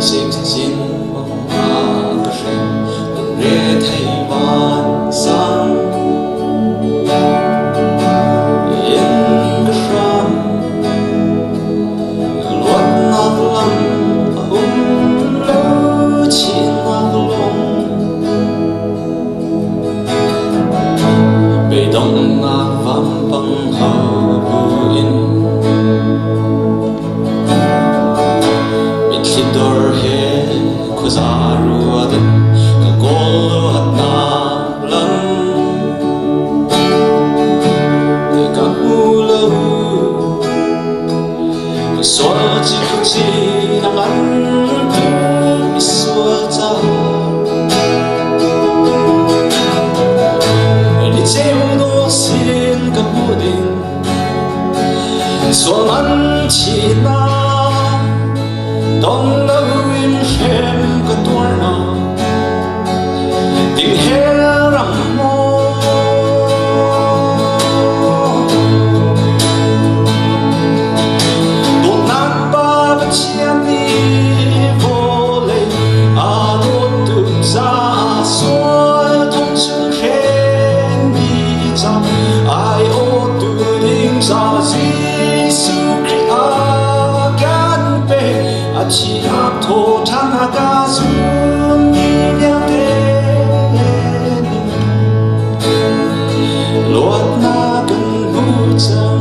Sinh sinh mong hoa cà rên lần rê thay vạn sang yên cà ram luat nát lam lâu chi nát long bề đông nát vam băng hào bu in Dor he kuzaruadan kagolo at nalan Dekapulaw Miswal chikuchi nangan miswal ta Nicheudo sin kapudin Miswal man china Đông lâu in khem có tuổi nào tình he rằm mô đột nát ba bất chiêm đi vô lệ đột tự ra xuôi thông chữ khen đi ra ai ô tự định ra Giêsu chỉ áp thổ thang hạ ca dung đi đeo tên lột na cần hữu chân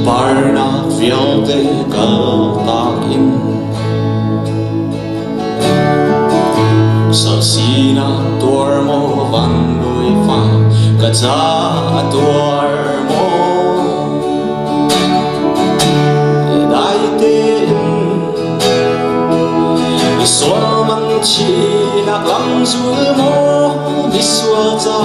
Barna fielde kaltakin Sa sina dormo vandui fa Kaza dormo Daitin Miswa mang chinak lang zulmo Miswa za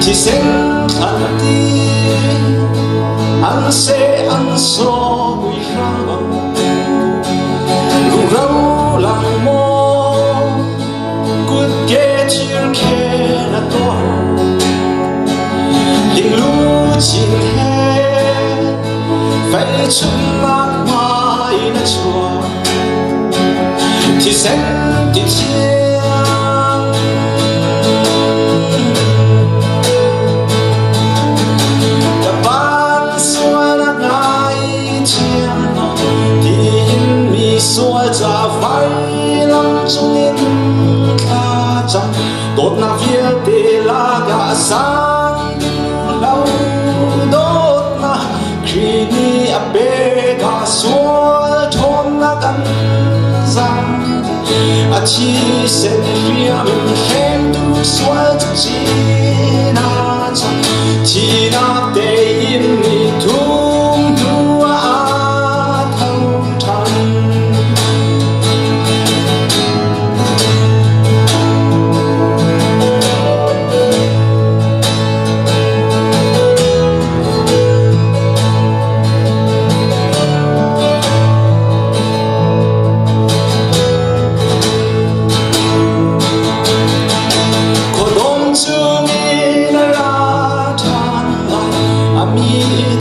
Chỉ sinh khăn đi Anh sẽ ăn so bùi răng bằng Lũ rau làng mô Cút ghé chiếc khe là tỏa Linh lũ chín hè Phải chân mát mãi là chùa Thì sinh thì chiếc Xua ra vai lắm trong nên ca chẳng Tốt na phía tê la gà sang lâu Đốt na khi ni áp bê gà xua thôn na căn giang Chi sẽ phía mình khem tu xua thực chi na chẳng Chi na tê in ni thung tu á thâu thăng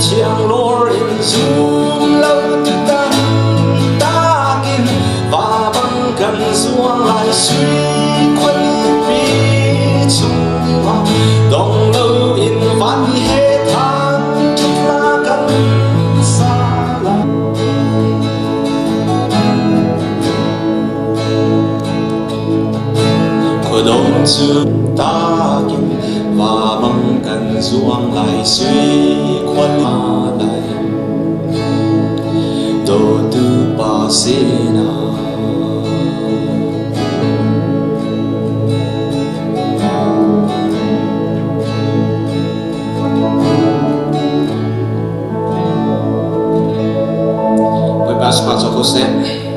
Chiang lor in zoom lâu từ tan ta kinh và băng cần xuống lại suy quân vì chung hoa đông lâu in văn hết than chút la cần xa lạ của đông zoom ta kinh và băng cần xuống lại suy quân lại đồ tư ba sena Với bác Spatzo Jose